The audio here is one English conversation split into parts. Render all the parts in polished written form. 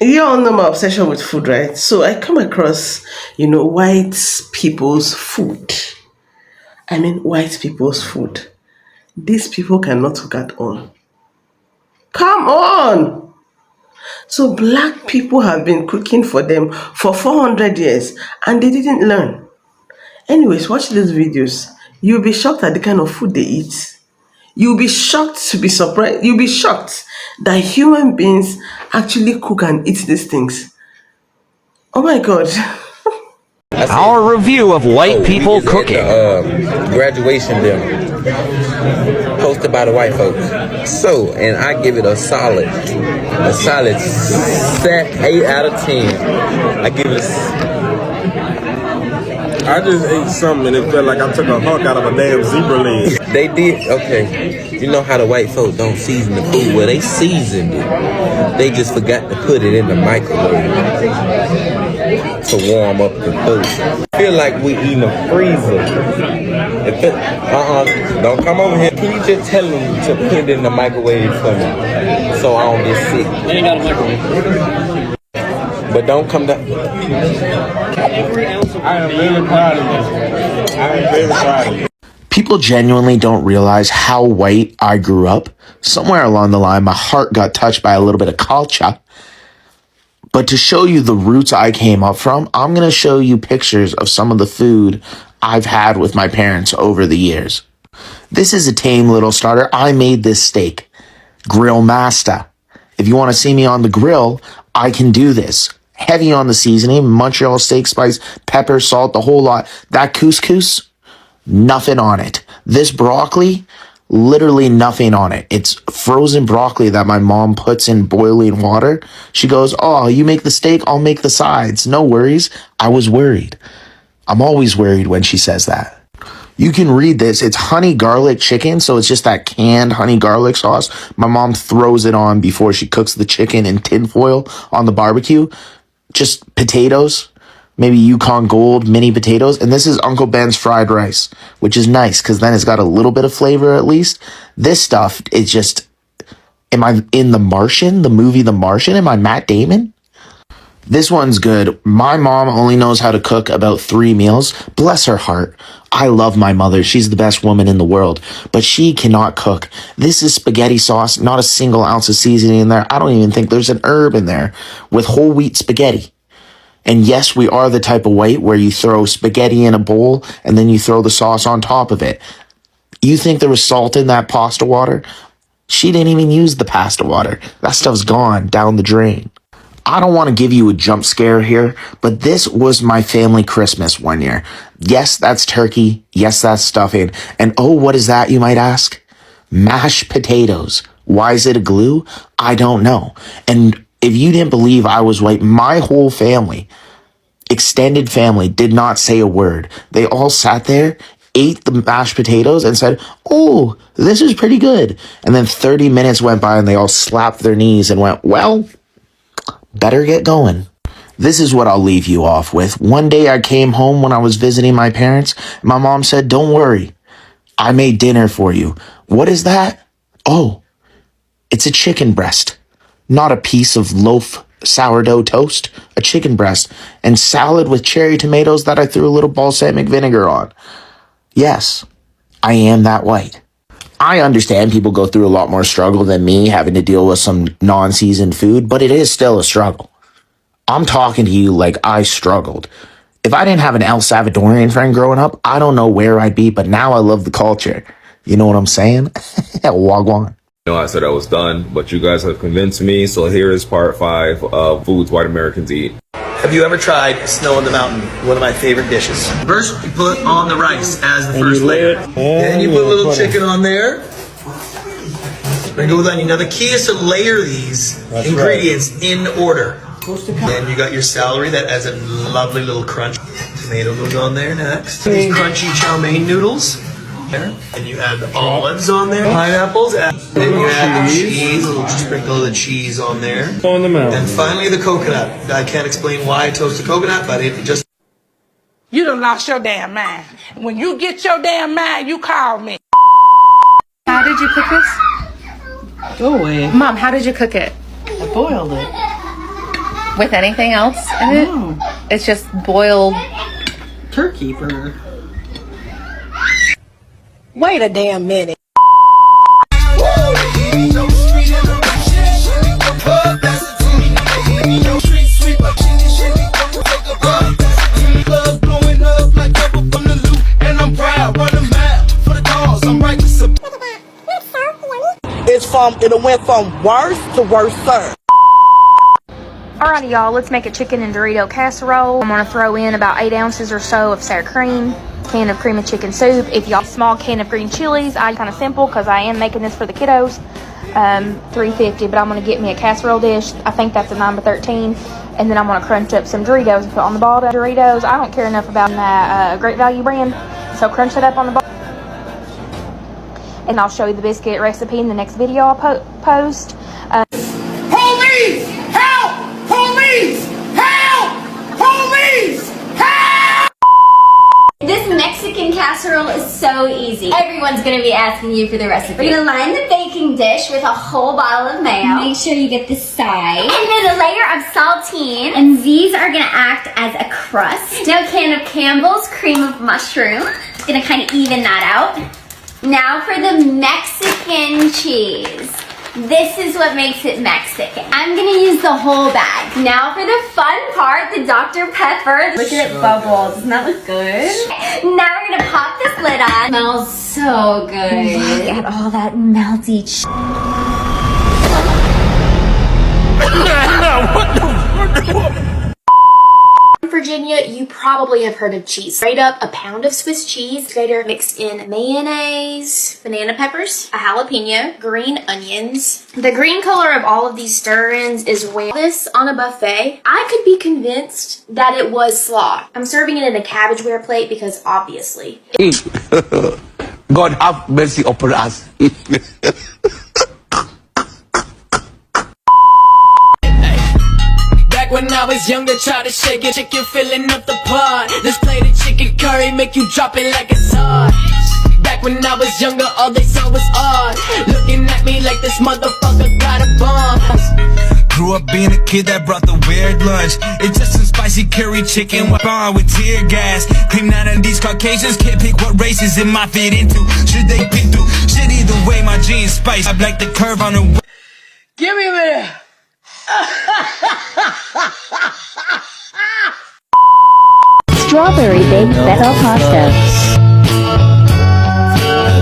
You all know my obsession with food, right? So I come across, white people's food. I mean, white people's food. These people cannot cook at all. Come on! So black people have been cooking for them for 400 years and they didn't learn. Anyways, watch these videos. You'll be shocked at the kind of food they eat. You'll be shocked to be surprised. You'll be shocked that human beings actually cook and eat these things. Oh my God. Our review of white people cooking. Graduation dinner hosted by the white folks. So, and I give it a solid 8 out of 10. I give it I just ate something and it felt like I took a hunk out of a damn zebra leg. They did, okay. You know how the white folk don't season the food? Well, they seasoned it. They just forgot to put it in the microwave to warm up the food. I feel like we eating a freezer. Don't come over here. Can you just tell them to put it in the microwave for me so I don't get sick? They ain't got a microwave. But don't come down. I am very proud of you. I am very proud of you. People genuinely don't realize how white I grew up. Somewhere along the line, my heart got touched by a little bit of culture. But to show you the roots I came up from, I'm going to show you pictures of some of the food I've had with my parents over the years. This is a tame little starter. I made this steak. Grill master. If you want to see me on the grill, I can do this. Heavy on the seasoning, Montreal steak spice, pepper, salt, the whole lot. That couscous, nothing on it. This broccoli, literally nothing on it. It's frozen broccoli that my mom puts in boiling water. She goes, "Oh, you make the steak, I'll make the sides. No worries." I was worried. I'm always worried when she says that. You can read this. It's honey garlic chicken, so it's just that canned honey garlic sauce. My mom throws it on before she cooks the chicken in tinfoil on the barbecue. Just potatoes, maybe Yukon Gold mini potatoes. And this is Uncle Ben's fried rice, which is nice because then it's got a little bit of flavor at least. This stuff is just, am I in The Martian, the movie The Martian? Am I Matt Damon? This one's good. My mom only knows how to cook about 3 meals. Bless her heart. I love my mother. She's the best woman in the world, but she cannot cook. This is spaghetti sauce, not a single ounce of seasoning in there. I don't even think there's an herb in there, with whole wheat spaghetti. And yes, we are the type of white where you throw spaghetti in a bowl and then you throw the sauce on top of it. You think there was salt in that pasta water? She didn't even use the pasta water. That stuff's gone down the drain. I don't want to give you a jump scare here, but this was my family Christmas one year. Yes, that's turkey. Yes, that's stuffing. And oh, what is that, you might ask? Mashed potatoes. Why is it a glue? I don't know. And if you didn't believe I was white, my whole family, extended family, did not say a word. They all sat there, ate the mashed potatoes and said, "Oh, this is pretty good." And then 30 minutes went by and they all slapped their knees and went, "Well, better get going." This is what I'll leave you off with. One day I came home when I was visiting my parents. My mom said, "Don't worry, I made dinner for you." What is that? Oh, it's a chicken breast. Not a piece of loaf sourdough toast, a chicken breast, and salad with cherry tomatoes that I threw a little balsamic vinegar on. Yes, I am that white. I understand people go through a lot more struggle than me having to deal with some non-seasoned food, but it is still a struggle. I'm talking to you like I struggled. If I didn't have an El Salvadorian friend growing up, I don't know where I'd be, but now I love the culture. You know what I'm saying? Wagwan. I said I was done, but you guys have convinced me, so here is part 5 of foods white Americans eat. Have you ever tried snow on the mountain? One of my favorite dishes. First, you put on the rice as the first layer. Then you put a little chicken on there. Sprinkle with onion. Now the key is to layer these ingredients in order. Then you got your celery that has a lovely little crunch. Tomato goes on there next. These crunchy chow mein noodles. And you add the olives on there, pineapples, and then you add the cheese, a little sprinkle of the cheese on there. On the mountain. And finally the coconut. I can't explain why I toasted coconut, but it just... You done lost your damn mind. When you get your damn mind, you call me. How did you cook this? Go away. Mom, how did you cook it? I boiled it. with anything else in it. It's just boiled Turkey for. Wait a damn minute. It went from worse to worse, sir. Alrighty, y'all, let's make a chicken and Dorito casserole. I'm gonna throw in about 8 ounces or so of sour cream, can of cream of chicken soup. If y'all small can of green chilies, I kind of simple because I am making this for the kiddos. $3.50, but I'm gonna get me a casserole dish. I think that's a 9x13, and then I'm gonna crunch up some Doritos and put on the bottom. Doritos, I don't care enough about that Great Value brand, so crunch it up on the bottom. And I'll show you the biscuit recipe in the next video I'll post. Police! Help! Police! Help! Police! Help! This Mexican casserole is so easy. Everyone's gonna be asking you for the recipe. We're gonna line the baking dish with a whole bottle of mayo. Make sure you get the side. And then a layer of saltine. And these are gonna act as a crust. Now a can of Campbell's cream of mushroom. It's gonna kind of even that out. Now for the Mexican cheese. This is what makes it Mexican. I'm gonna use the whole bag. Now for the fun part, the Dr. Pepper. Look at it bubble. Doesn't that look good? Now we're gonna pop this lid on. It smells so good. Look at all that melty cheese. Virginia, you probably have heard of cheese. Straight up a pound of Swiss cheese, grater mixed in mayonnaise, banana peppers, a jalapeno, green onions. The green color of all of these stir-ins is where this on a buffet, I could be convinced that it was slaw. I'm serving it in a cabbageware plate because obviously. God have mercy upon us. When I was younger, try to shake it, chicken filling up the pot. Let's play the chicken curry, make you drop it like it's hot. Back when I was younger, all they saw was art. Looking at me like this motherfucker got a bomb. Grew up being a kid that brought the weird lunch. It's just some spicy curry chicken with tear gas. Claim none of these Caucasians can't pick what races it might fit into. Should they pick through? Shit, either way, my jeans spice. I like the curve on the. Give me a minute. Strawberry baked fennel pasta.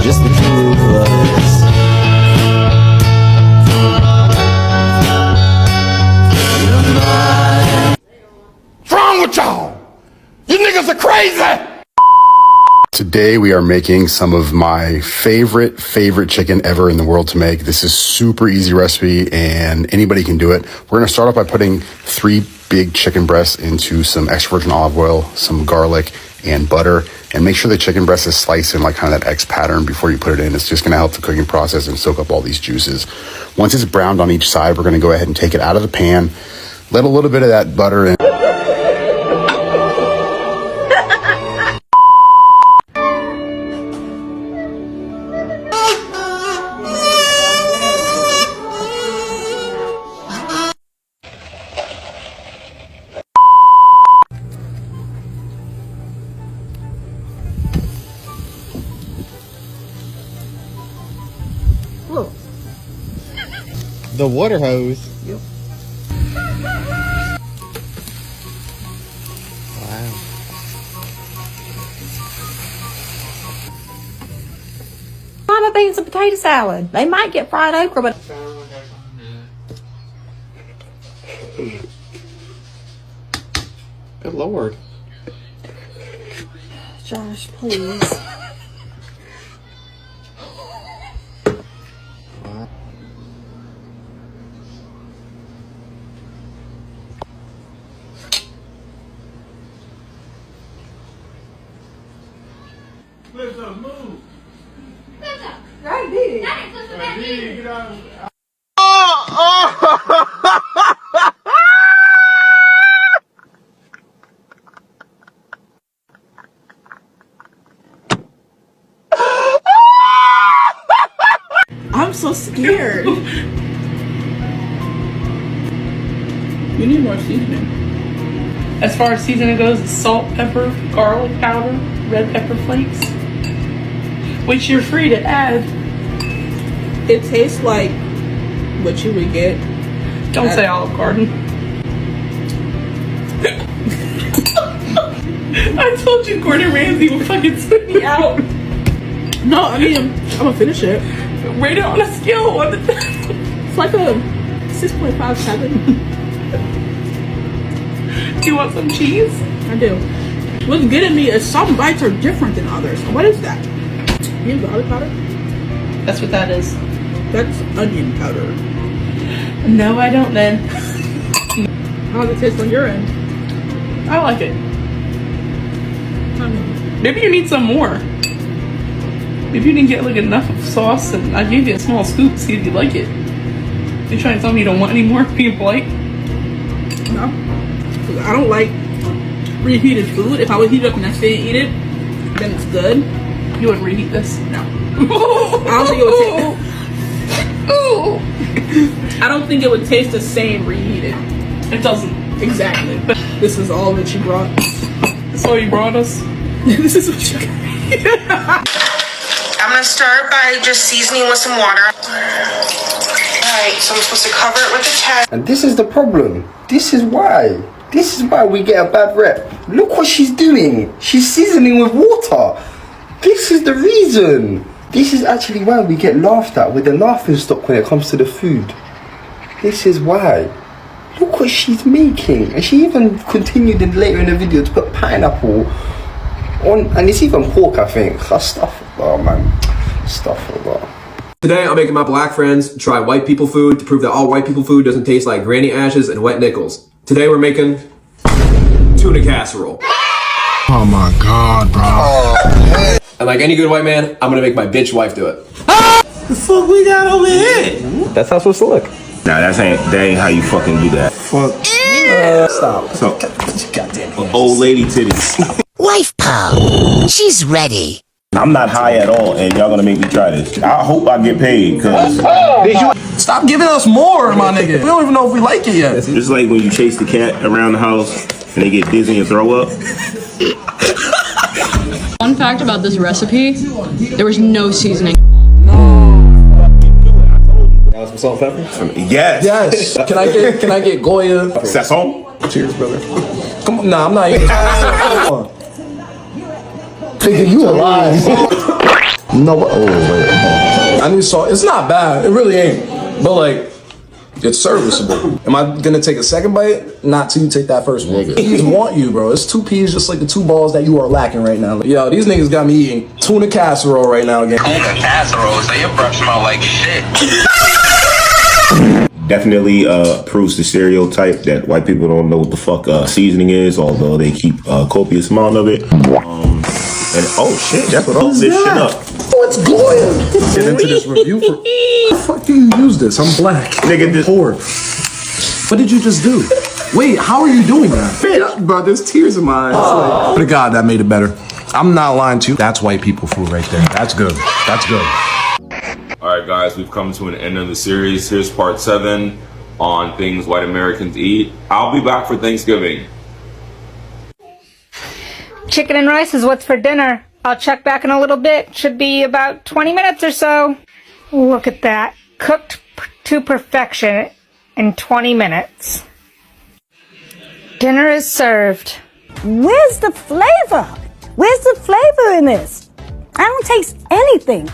Just the two of us. What's wrong with y'all? You niggas are crazy! Today we are making some of my favorite chicken ever in the world to make. This is super easy recipe and anybody can do it. We're gonna start off by putting 3 big chicken breasts into some extra virgin olive oil, some garlic and butter, and make sure the chicken breast is sliced in like kind of that X pattern before you put it in. It's just gonna help the cooking process and soak up all these juices. Once it's browned on each side, we're gonna go ahead and take it out of the pan, let a little bit of that butter in. The water hose. Yep. Wow. Mama beans and potato salad. They might get fried okra, but Good Lord. Josh, please. Listen, move. Right, did it. Get out. I'm so scared. You need more seasoning. As far as seasoning goes, it's salt, pepper, garlic powder, red pepper flakes, which you're free to add. It tastes like what you would get. Don't say Olive Garden. I told you Gordon Ramsay would fucking spit me out. No, I mean, I'm gonna finish it. Rate it on a scale of 1 to 10. It's like a 6.57. Do you want some cheese? I do. What's getting me is some bites are different than others. What is that? You have garlic powder? That's what that is. That's onion powder. No, I don't then. How does it taste on your end? I like it. Maybe you need some more. Maybe you didn't get like enough of sauce, and I gave you a small scoop. See if you like it. You trying to tell me you don't want any more? Being polite? No, I don't like reheated food. If I would heat it up and I stay and eat it, then it's good. You would reheat this? No. I don't think it would taste. I don't think it would taste the same reheated. It doesn't. Exactly. But this is all that you brought. That's all you brought us? This is what you got. I'm gonna start by just seasoning with some water. Alright, so I'm supposed to cover it with a towel. And this is the problem. This is why we get a bad rep. Look what she's doing. She's seasoning with water. This is the reason. This is actually why we get laughed at with the laughing stock when it comes to the food. This is why. Look what she's making. And she even continued later in the video to put pineapple on, and it's even pork, I think. Astaghfirullah, man. Astaghfirullah. Today, I'm making my black friends try white people food to prove that all white people food doesn't taste like granny ashes and wet nickels. Today, we're making tuna casserole. Oh my God, bro. And like any good white man, I'm gonna make my bitch wife do it. The fuck we got over here? That's how it's supposed to look. Nah, that ain't how you fucking do that. Fuck. Stop. So, old lady titties. Wife pal, she's ready. I'm not high at all, and y'all gonna make me try this. I hope I get paid, cause Stop giving us more, my nigga. We don't even know if we like it yet. it's like when you chase the cat around the house and they get dizzy and throw up. Fun fact about this recipe, there was no seasoning. Some salt and pepper? Yes. Yes. Can I get Goya? Sasson? Cheers, brother. Come on. Nah, I'm not eating. Nigga, you alive. No, oh, wait. I need salt. It's not bad. It really ain't. But like, it's serviceable. Am I gonna take a second bite? Not till you take that first one. Peas want you, bro. It's 2 peas just like the 2 balls that you are lacking right now. Yo, these niggas got me eating tuna casserole right now again. Tuna casserole, so your breath smell like shit. Definitely proves the stereotype that white people don't know what the fuck seasoning is, although they keep a copious amount of it. And oh shit, that's what all this shit up. Oh, it's Goya. Get into this review for. How the fuck do you use this? I'm black. Nigga, this poor. What did you just do? Wait, how are you doing that? Man, bro, there's tears in my eyes. Like, but God, that made it better. I'm not lying to you. That's white people food right there. That's good. That's good. Alright guys, we've come to an end of the series. Here's part 7 on things white Americans eat. I'll be back for Thanksgiving. Chicken and rice is what's for dinner. I'll check back in a little bit. Should be about 20 minutes or so. Look at that. Cooked to perfection in 20 minutes. Dinner is served. Where's the flavor? Where's the flavor in this? I don't taste anything.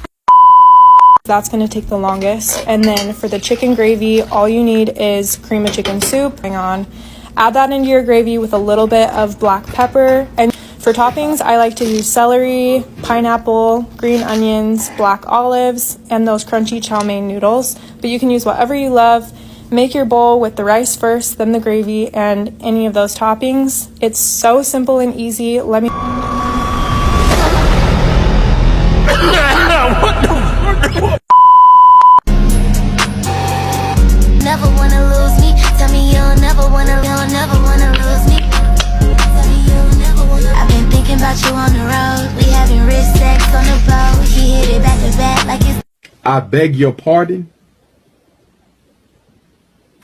That's going to take the longest. And then for the chicken gravy, all you need is cream of chicken soup. Hang on. Add that into your gravy with a little bit of black pepper. And for toppings, I like to use celery, pineapple, green onions, black olives, and those crunchy chow mein noodles. But you can use whatever you love. Make your bowl with the rice first, then the gravy, and any of those toppings. It's so simple and easy. Let me... Never wanna lose me. Tell me you'll never wanna lose me. Tell me you'll never wanna. I've been thinking about you on the road. We having wrist sex on the boat. He hit it back to back like it's. I beg your pardon.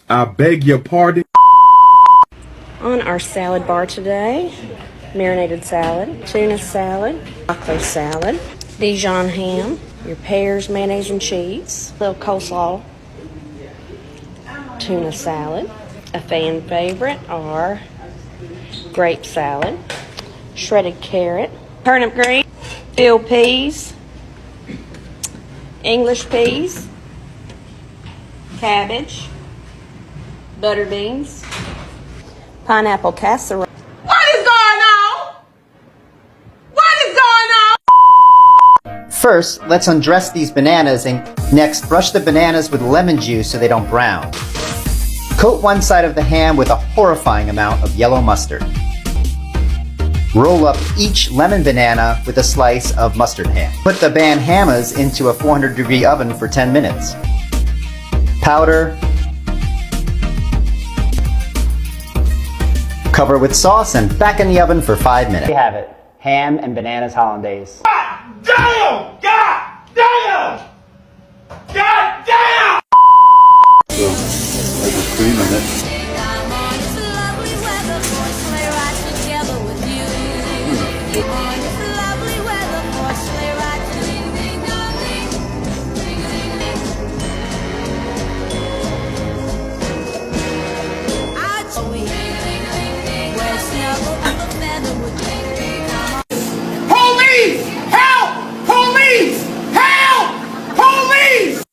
I beg your pardon. On our salad bar today, marinated salad, tuna salad, broccoli salad, Dijon ham, your pears, mayonnaise, and cheese, little coleslaw, tuna salad. A fan favorite are grape salad, shredded carrot, turnip green, field peas, English peas, cabbage, butter beans, pineapple casserole. What is going on? What is going on? First, let's undress these bananas and next brush the bananas with lemon juice so they don't brown. Coat one side of the ham with a horrifying amount of yellow mustard. Roll up each lemon banana with a slice of mustard ham. Put the banhamas into a 400-degree oven for 10 minutes. Powder. Cover with sauce and back in the oven for 5 minutes. There you have it. Ham and bananas hollandaise. Damn! God damn! God damn! So, there's a cream in it. Police! Help! Police! Help! Police!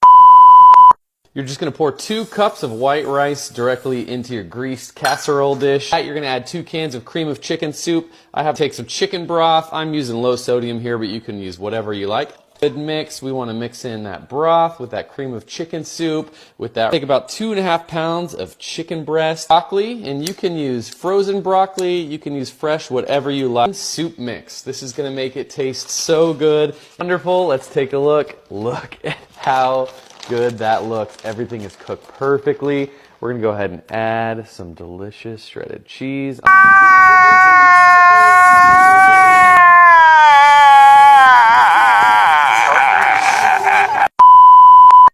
You're just going to pour 2 cups of white rice directly into your greased casserole dish. You're going to add 2 cans of cream of chicken soup. I have to take some chicken broth. I'm using low sodium here, but you can use whatever you like. Good mix. We want to mix in that broth with that cream of chicken soup. With that, take about 2.5 pounds of chicken breast, broccoli, and you can use frozen broccoli. You can use fresh, whatever you like. Soup mix. This is going to make it taste so good. Wonderful. Let's take a look. Look at how good that looks. Everything is cooked perfectly. We're going to go ahead and add some delicious shredded cheese.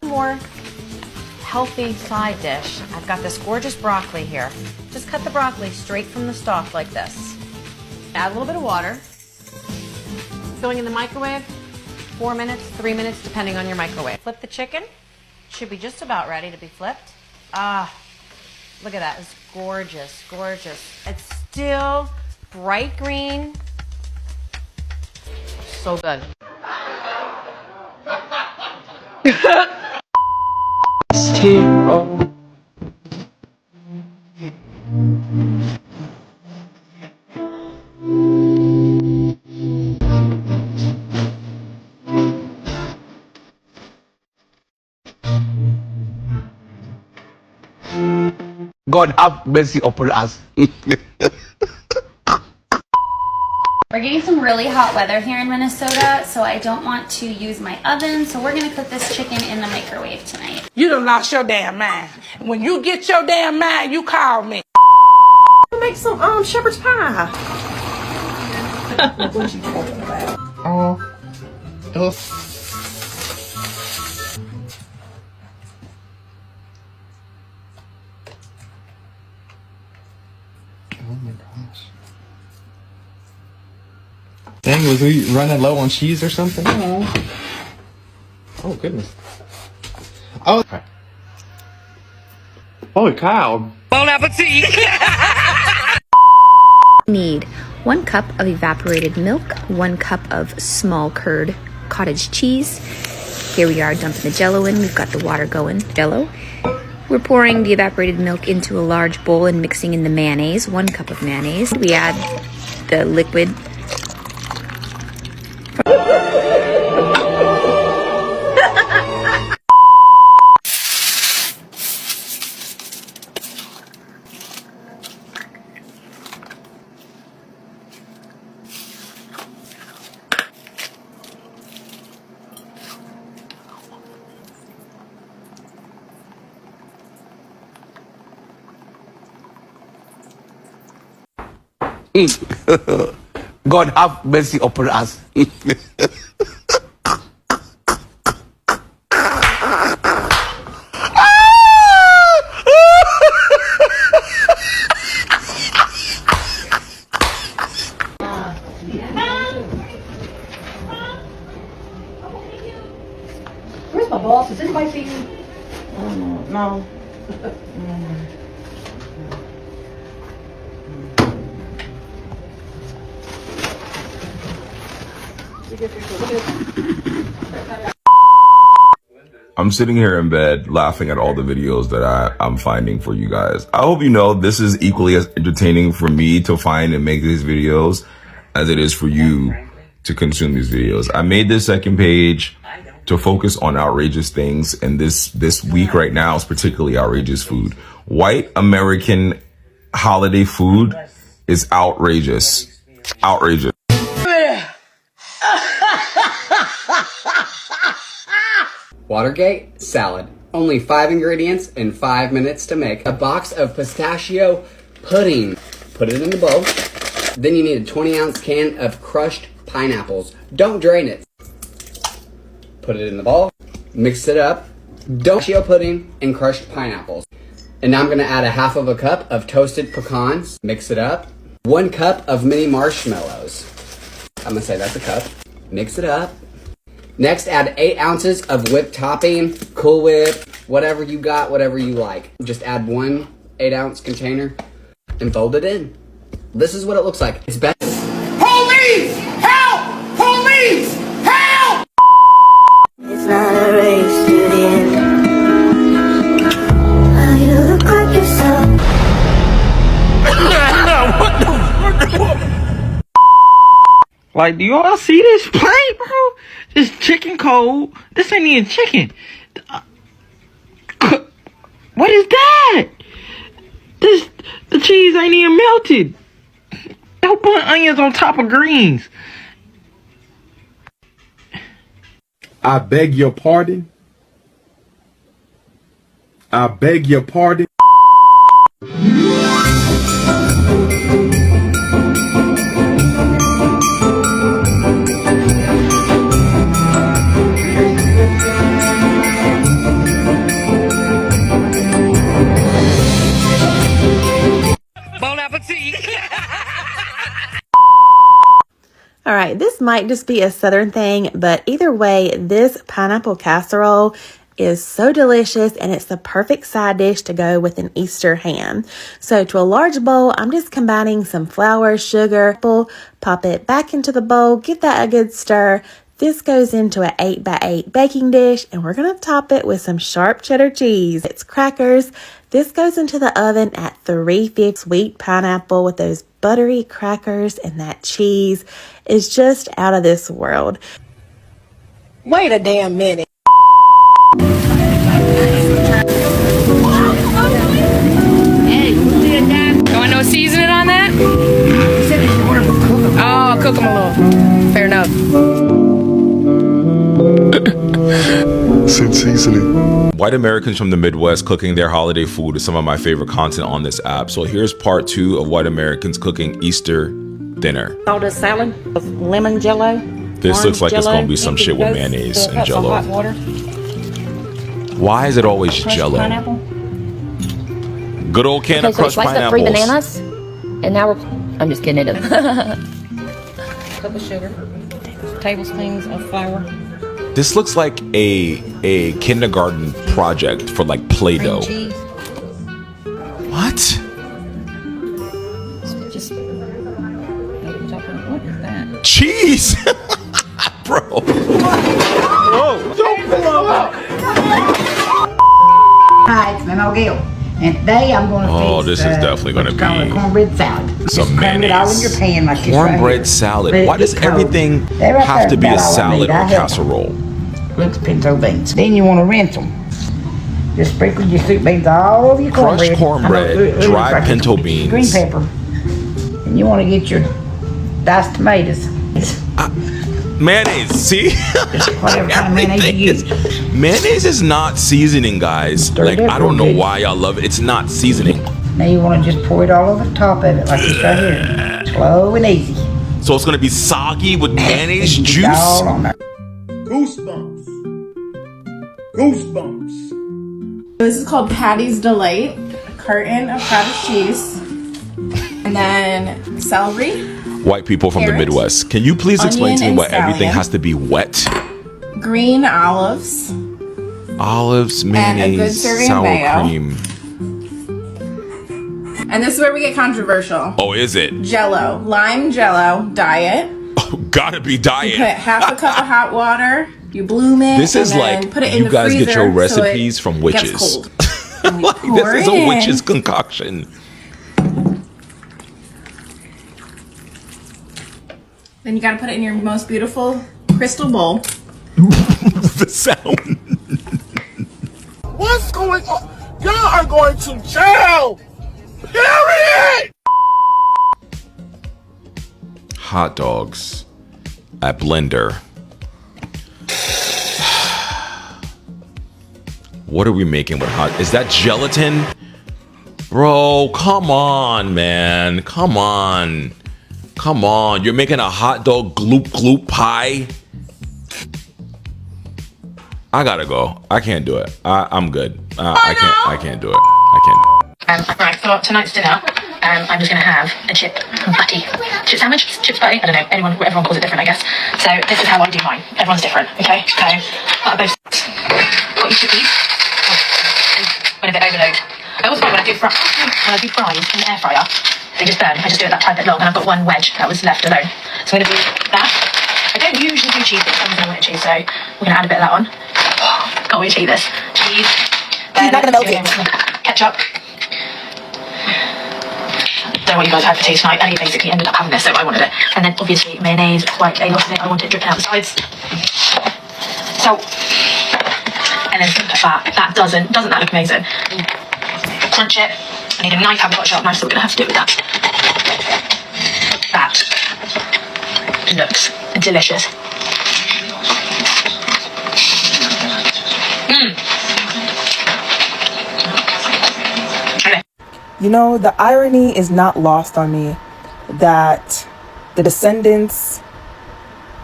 More healthy side dish. I've got this gorgeous broccoli here. Just cut the broccoli straight from the stalk like this. Add a little bit of water. Going in the microwave, 4 minutes, 3 minutes, depending on your microwave. Flip the chicken. Should be just about ready to be flipped. Ah, look at that. It's gorgeous, gorgeous. It's still bright green. So good. God have mercy upon us. We're getting some really hot weather here in Minnesota, so I don't want to use my oven, so we're gonna cook this chicken in the microwave tonight. You done lost your damn mind. When you get your damn mind, you call me. Make some shepherd's pie. Oh my gosh. Dang, was we running low on cheese or something? Oh goodness. Oh. Okay. Holy cow. Bon appetit. Need 1 cup of evaporated milk, 1 cup of small curd cottage cheese. Here we are dumping the Jello in. We've got the water going. Jello. We're pouring the evaporated milk into a large bowl and mixing in the mayonnaise, 1 cup of mayonnaise. We add the liquid. God have mercy upon us. might be. No. I'm sitting here in bed laughing at all the videos that I'm finding for you guys. I hope you know this is equally as entertaining for me to find and make these videos as it is for you to consume these videos. I made this second page to focus on outrageous things, and this week right now is particularly outrageous food. White American holiday food is outrageous. Outrageous. Watergate salad. Only 5 ingredients and 5 minutes to make. A box of pistachio pudding. Put it in the bowl. Then you need a 20-ounce can of crushed pineapples. Don't drain it. Put it in the bowl. Mix it up. Pistachio pudding and crushed pineapples. And now I'm gonna add a half of a cup of toasted pecans. Mix it up. 1 cup of mini marshmallows. I'm gonna say that's a cup. Mix it up. Next, add 8 ounces of whipped topping, Cool Whip, whatever you got, whatever you like. Just add 1 8-ounce container and fold it in. This is what it looks like. It's best. Police! Help! Police! Help! It's not a race to the end. You look like yourself. Like, do y'all see this plate, bro? This chicken cold. This ain't even chicken. What is that? The cheese ain't even melted. Don't put onions on top of greens. I beg your pardon. I beg your pardon. All right, this might just be a Southern thing, but either way, this pineapple casserole is so delicious and it's the perfect side dish to go with an Easter ham. So to a large bowl, I'm just combining some flour, sugar, apple, pop it back into the bowl, give that a good stir. This goes into an 8x8 baking dish and we're going to top it with some sharp cheddar cheese. It's crackers. This goes into the oven at 350. Sweet pineapple with those buttery crackers and that cheese is just out of this world. Wait a damn minute. You want no seasoning on that? Oh, I'll cook them a little. Fair enough. Said seasoning. White Americans from the Midwest cooking their holiday food is some of my favorite content on this app. So here's part 2 of White Americans cooking Easter dinner. Soda salad with lemon Jello. This looks like it's gonna be some shit with mayonnaise and Jello. Hot water. Why is it always Jello? Pineapple. Good old can of crushed So we sliced up 3 pineapples. bananas, and now I'm just kidding. Cup of sugar. Tablespoons of flour. This looks like a kindergarten project for like Play-Doh. Cheese. What? Just look at that. Cheese! Bro. Whoa. Don't blow up. Hi, it's Memo Gill. And today I'm going to Oh, this is definitely going to be cornbread salad. some Cram it all in your mayonnaise. pan like this right Cornbread here. salad. Let it Why does get cold. everything They're right have there, to be a about all I salad need. or I a help. casserole? Looks pinto beans. Then you want to rinse them. Just sprinkle your soup beans all over your cornbread. Crushed cornbread, dried pinto beans. Green pepper. And you want to get your diced tomatoes. Mayonnaise, see? Whatever kind of mayonnaise you use. Mayonnaise is not seasoning, guys. Like, I don't know why y'all love it. It's not seasoning. Now you want to just pour it all over the top of it like this right here. Slow and easy. So it's gonna be soggy with mayonnaise Get juice? all on there. Goosebumps. Goosebumps. This is called Patty's Delight. A carton of cottage cheese. And then celery, White people from the Carrot, Midwest. Can you please explain onion, to me and why everything scallion. has to be wet? green olives, Olives, And a good mayonnaise, serving of sour mayo. cream. And this is where we get controversial. Oh, is it? Jello. Lime Jello, diet. Gotta be You diet. put half a cup of hot water, you bloom it, This and is then like put it in you the guys freezer get your so recipes it from gets witches. cold. And we Like, pour this is it a in. witch's concoction. Then you gotta put it in your most beautiful crystal bowl. The sound. What's going on? Y'all are going to jail! Period! Hot dogs at Blender. What are we making with hot? Is that gelatin? Bro, come on, man. Come on. Come on. You're making a hot dog gloop gloop pie? I gotta go. I can't do it. I'm good. I can't do it. I can't. Right, for tonight's dinner, I'm just going to have a chip butty. Chip sandwich? Chips butty? I don't know. Everyone calls it different, I guess. So this is how I do mine. Everyone's different, okay? So, butter both sides. Got your chippies. When a bit overload. I also find when I do fries in the air fryer, they just burn. I just do it that tiny bit long, and I've got one wedge that was left alone. So I'm going to do that. I don't usually do cheese, but sometimes I want cheese, so we're going to add a bit of that on. Can't wait to eat this. Cheese. Then not gonna melt it. Ketchup. Don't know what you guys had for tea tonight. Ellie basically ended up having this, so I wanted it. And then obviously mayonnaise, like a lot of it. I want it dripping out the sides. Salt. And then some fat. That doesn't that look amazing? Crunch it. I need a knife. I haven't got a sharp knife, so we're gonna have to do it with that. That looks delicious. You know, the irony is not lost on me that the descendants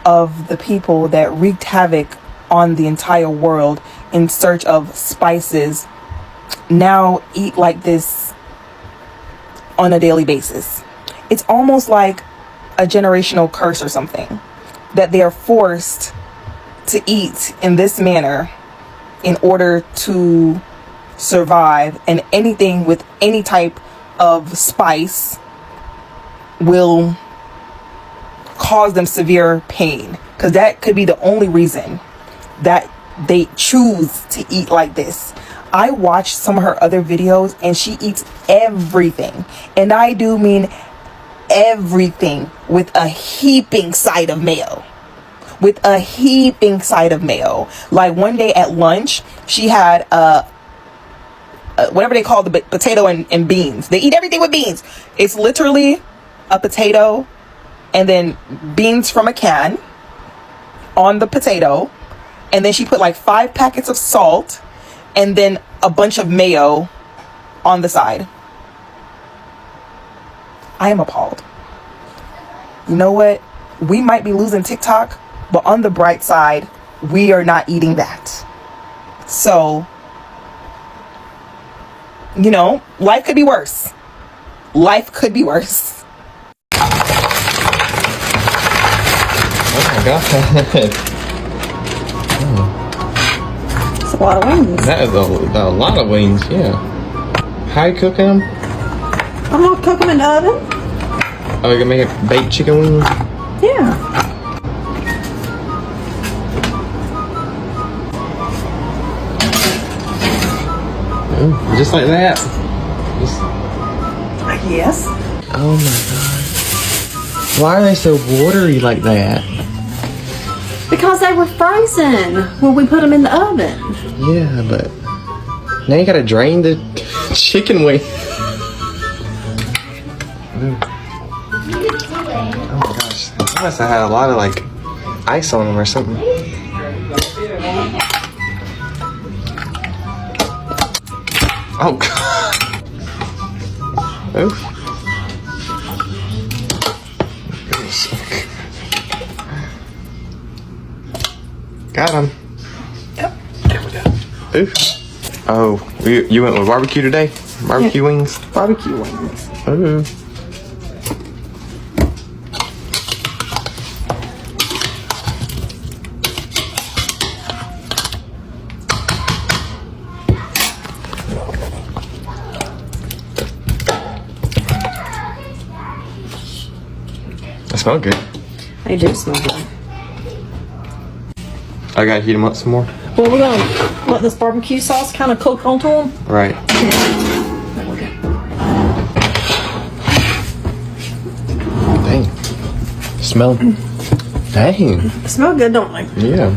of the people that wreaked havoc on the entire world in search of spices now eat like this on a daily basis. It's almost like a generational curse or something, that they are forced to eat in this manner in order to survive, and anything with any type of spice will cause them severe pain, because that could be the only reason that they choose to eat like this. I watched some of her other videos and she eats everything, and I do mean everything, with a heaping side of mayo. With a heaping side of mayo. Like one day at lunch, she had whatever they call the potato and beans. They eat everything with beans. It's literally a potato and then beans from a can on the potato, and then she put like 5 packets of salt and then a bunch of mayo on the side. I am appalled. You know what? We might be losing TikTok, but on the bright side, we are not eating that. So, you know, life could be worse. Life could be worse. Oh my god. It's a lot of wings. That is a lot of wings, yeah. How you cooking them? I'm gonna cook them in the oven. Oh, you gonna make it baked chicken wings? Yeah. Oh, just like that? Yes. Oh my god. Why are they so watery like that? Because they were frozen when we put them in the oven. Yeah, but now you gotta drain the chicken wing. Oh my gosh, I must have had a lot of like ice on them or something. Oh god. Oof. Got him. Yep. There we go. Oof. Oh, you went with barbecue today? Barbecue wings? Barbecue wings. Ooh. smell good. They do smell good. I gotta heat them up some more. Well, we're gonna let this barbecue sauce kind of cook onto them. Right. Dang. Smell. Dang. Smell good, don't they? Yeah.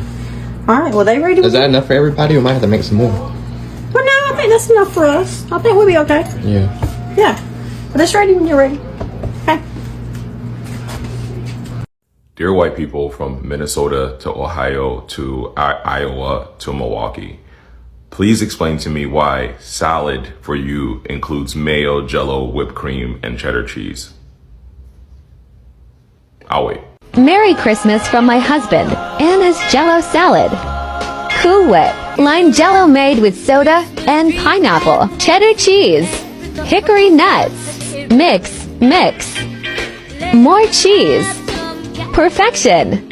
All right. Well, they ready? Is that enough for everybody? We might have to make some more. Well, no, I think that's enough for us. I think we'll be okay. Yeah. Yeah. But it's ready when you're ready. Okay. Dear white people from Minnesota to Ohio to Iowa to Milwaukee, please explain to me why salad for you includes mayo, Jello, whipped cream, and cheddar cheese. I'll wait. Merry Christmas from my husband and his Jello salad. Cool Whip. Lime Jello made with soda and pineapple. Cheddar cheese. Hickory nuts. Mix, mix. More cheese. Perfection.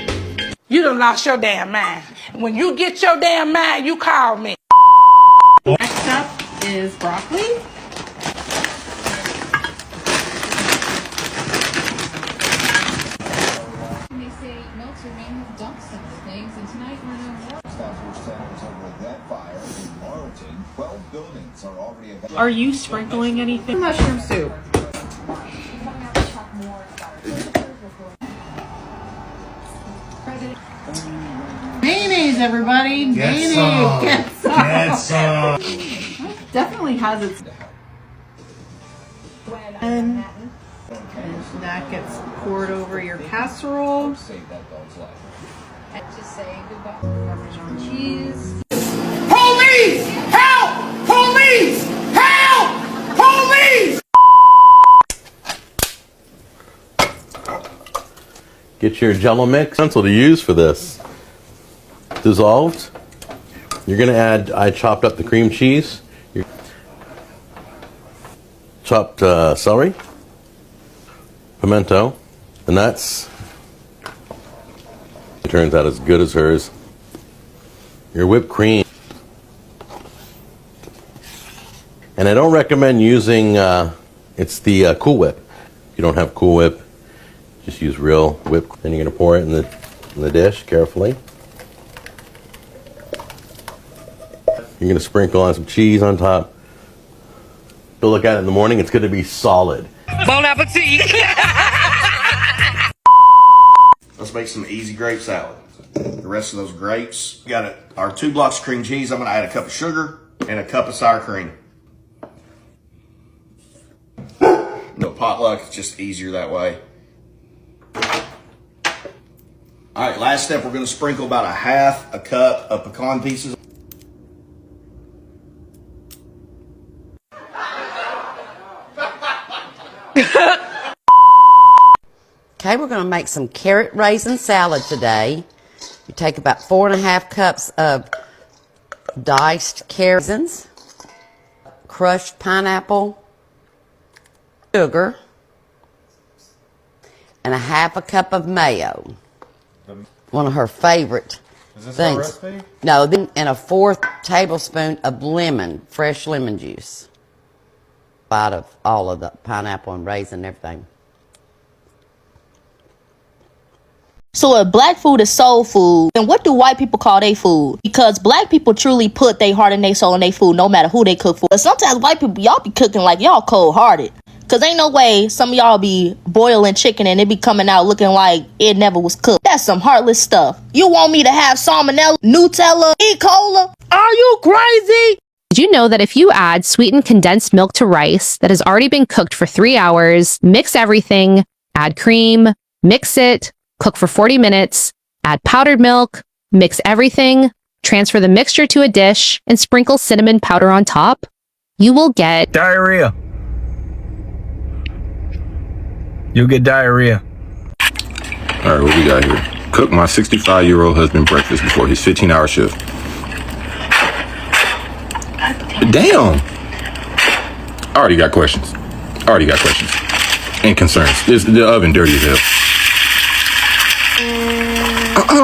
You done lost your damn mind. When you get your damn mind, you call me. Next up is broccoli. They say Meltzer may have dumped some of the things, and tonight we're no more. That fire in Marlton, 12 buildings are already. Are you sprinkling anything? Mushroom soup. Mayonnaise, everybody. Mayonnaise. Get some. Definitely has its. And that gets poured over your casserole. Just say goodbye. Parmesan cheese. Police! Help! Police! Help! Police! Get your Jello mix. Pencil to use for this. Dissolved. You're gonna add. I chopped up the cream cheese. Chopped celery, pimento, and that's. It turns out as good as hers. Your whipped cream. And I don't recommend using. It's the Cool Whip. If you don't have Cool Whip, just use real whip. Then you're gonna pour it in the dish carefully. You're gonna sprinkle on some cheese on top. Go look at it in the morning. It's gonna be solid. Bon appetit! Let's make some easy grape salad. The rest of those grapes. We got our 2 blocks of cream cheese. I'm gonna add a cup of sugar and a cup of sour cream. No potluck, it's just easier that way. All right, last step, we're gonna sprinkle about a half a cup of pecan pieces. Okay, we're going to make some carrot raisin salad today. You take about 4.5 cups of diced raisins, crushed pineapple, sugar, and a half a cup of mayo. One of her favorite things. Recipe? No, then and a 4 tablespoon of fresh lemon juice. Out of all of the pineapple and raisin and everything. So if black food is soul food, then what do white people call their food? Because black people truly put their heart and their soul in their food no matter who they cook for. But sometimes white people, y'all be cooking like y'all cold-hearted. Because ain't no way some of y'all be boiling chicken and it be coming out looking like it never was cooked. That's some heartless stuff. You want me to have salmonella, Nutella, E. coli? Are you crazy? Did you know that if you add sweetened condensed milk to rice that has already been cooked for 3 hours, mix everything, add cream, mix it, cook for 40 minutes, add powdered milk, mix everything, transfer the mixture to a dish, and sprinkle cinnamon powder on top, you will get diarrhea. You'll get diarrhea. All right, what we got here? Cook my 65-year-old husband breakfast before his 15-hour shift. Damn! I already got questions. And concerns. The oven dirty as hell.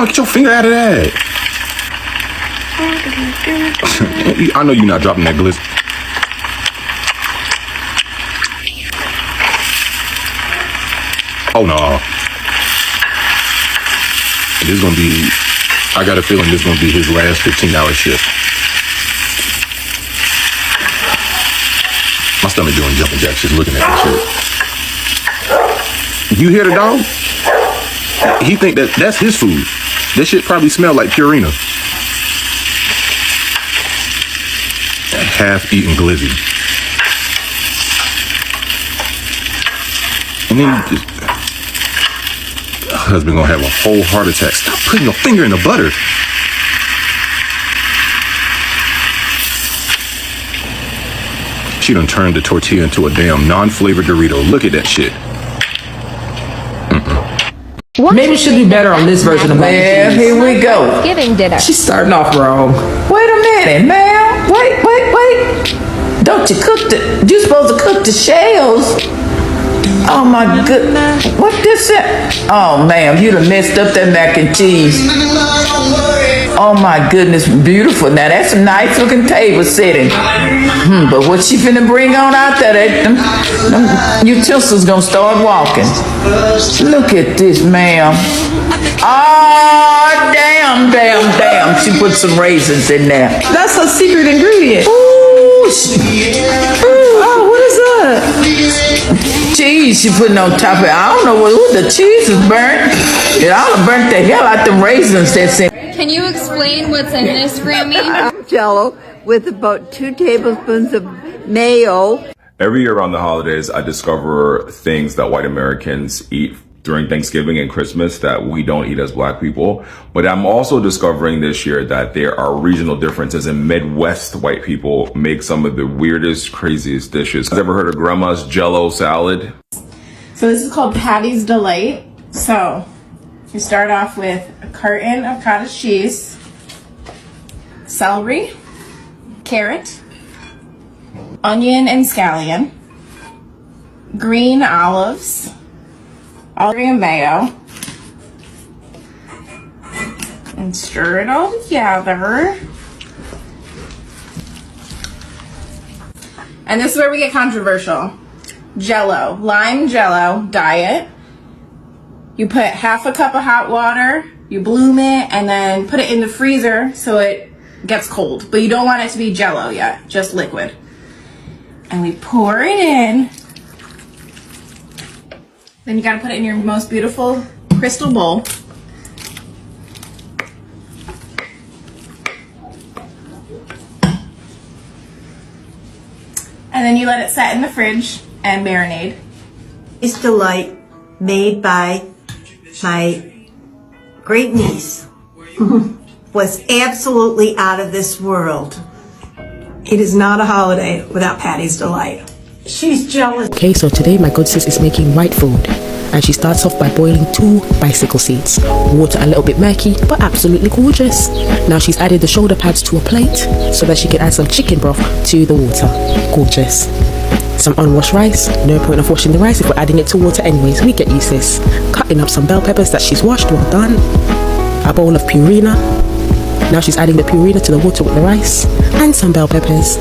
Get your finger out of that. I know you're not dropping that glitz. Oh no. This is gonna be, I got a feeling this is gonna be his last 15-hour shift. My stomach doing jumping jacks just looking at that shit. You hear the dog? He think that's his food. That shit probably smell like Purina. Half-eaten glizzy. And then just, husband gonna have a whole heart attack. Stop putting your finger in the butter. She done turned the tortilla into a damn non-flavored Dorito. Look at that shit. Maybe she'll do better on this version of mac and cheese. Here we go. Thanksgiving dinner. She's starting off wrong. Wait a minute, ma'am. Wait. Don't you cook you supposed to cook the shells? Oh my goodness. What this is? Oh ma'am, you done messed up that mac and cheese. Oh my goodness, beautiful. Now that's a nice looking table setting. But what she finna bring on out there, them utensils gonna start walking. Look at this, ma'am. Oh, damn. She put some raisins in there. That's her secret ingredient. Ooh, oh, what is that? Cheese she putting on top of it. I don't know what the cheese is burnt. It all burnt the hell out them raisins that's in. Can you explain what's in this, Grammy? Jello with about 2 tablespoons of mayo. Every year around the holidays, I discover things that white Americans eat during Thanksgiving and Christmas that we don't eat as black people. But I'm also discovering this year that there are regional differences, and Midwest white people make some of the weirdest, craziest dishes. Ever heard of grandma's Jello salad? So this is called Patty's Delight. So you start off with a carton of cottage cheese, celery, carrot, onion and scallion, green olives, and mayo, and stir it all together. And this is where we get controversial. Jello, lime Jello, diet. You put half a cup of hot water, you bloom it, and then put it in the freezer so it gets cold. But you don't want it to be Jello yet, just liquid. And we pour it in. Then you gotta put it in your most beautiful crystal bowl. And then you let it set in the fridge and marinate. It's Delight, made by my great niece, was absolutely out of this world. It is not a holiday without Patty's Delight. She's jealous. Okay, so today my good sis is making white food, and she starts off by boiling 2 bicycle seeds. Water a little bit murky, but absolutely gorgeous. Now she's added the shoulder pads to a plate so that she can add some chicken broth to the water. Gorgeous. Some unwashed rice. No point of washing the rice if we're adding it to water anyways. We get you, sis. Cutting up some bell peppers that she's washed. Well done. A bowl of purina. Now she's adding the purina to the water with the rice and some bell peppers.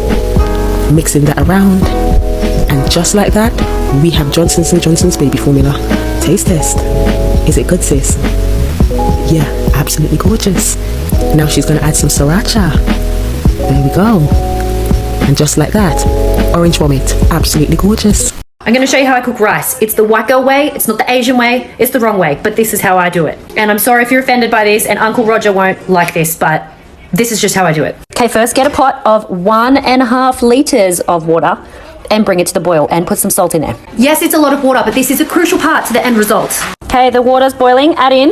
Mixing that around. And just like that, we have Johnson's & Johnson's baby formula. Taste test. Is it good, sis? Yeah, absolutely gorgeous. Now she's going to add some sriracha. There we go. And just like that, orange vomit. Absolutely gorgeous. I'm going to show you how I cook rice. It's the white girl way, it's not the Asian way, it's the wrong way, but this is how I do it. And I'm sorry if you're offended by this, and Uncle Roger won't like this, but this is just how I do it. Okay, first get a pot of 1.5 liters of water and bring it to the boil and put some salt in there. Yes, it's a lot of water, but this is a crucial part to the end result. Okay, the water's boiling. Add in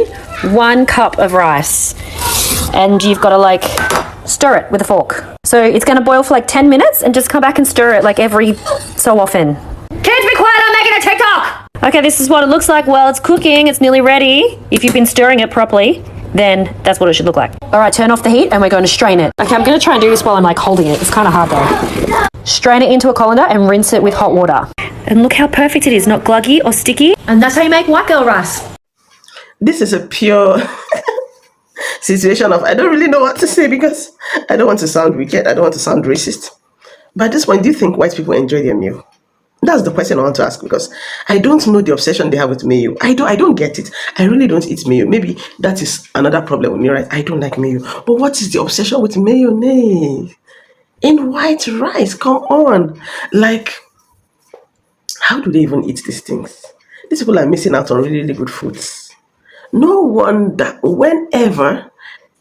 1 cup of rice. And you've got to stir it with a fork. So it's going to boil for 10 minutes and just come back and stir it every so often. Kids, be quiet, I'm making a TikTok! Okay, this is what it looks like while it's cooking. It's nearly ready. If you've been stirring it properly, then that's what it should look like. All right, turn off the heat and we're going to strain it. Okay, I'm going to try and do this while I'm holding it. It's kind of hard though. Strain it into a colander and rinse it with hot water. And look how perfect it is, not gluggy or sticky. And that's how you make white girl rice. This is a pure situation of I don't really know what to say because I don't want to sound wicked. I don't want to sound racist. But at this point, do you think white people enjoy their meal? That's the question I want to ask, because I don't know the obsession they have with mayo. I don't get it. I really don't eat mayo. Maybe that is another problem with me, right? I don't like mayo. But what is the obsession with mayonnaise in white rice? Come on. Like, how do they even eat these things? These people are missing out on really, really good foods. No wonder whenever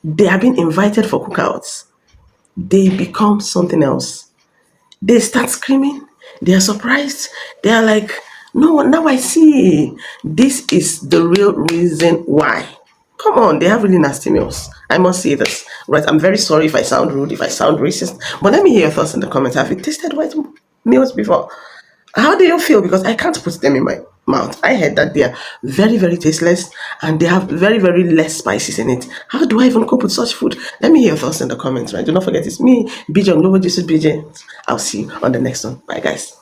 they are being invited for cookouts, they become something else. They start screaming. They are surprised. They are like, no, now I see. This is the real reason why. Come on, they have really nasty meals. I must say this. Right, I'm very sorry if I sound rude, if I sound racist. But let me hear your thoughts in the comments. Have you tasted white meals before? How do you feel? Because I can't put them in my mouth. I heard that they are very, very tasteless and they have very, very less spices in it. How do I even cope with such food? Let me hear your thoughts in the comments, right? Do not forget, it's me, BJ Global Jesus BJ. I'll see you on the next one. Bye, guys.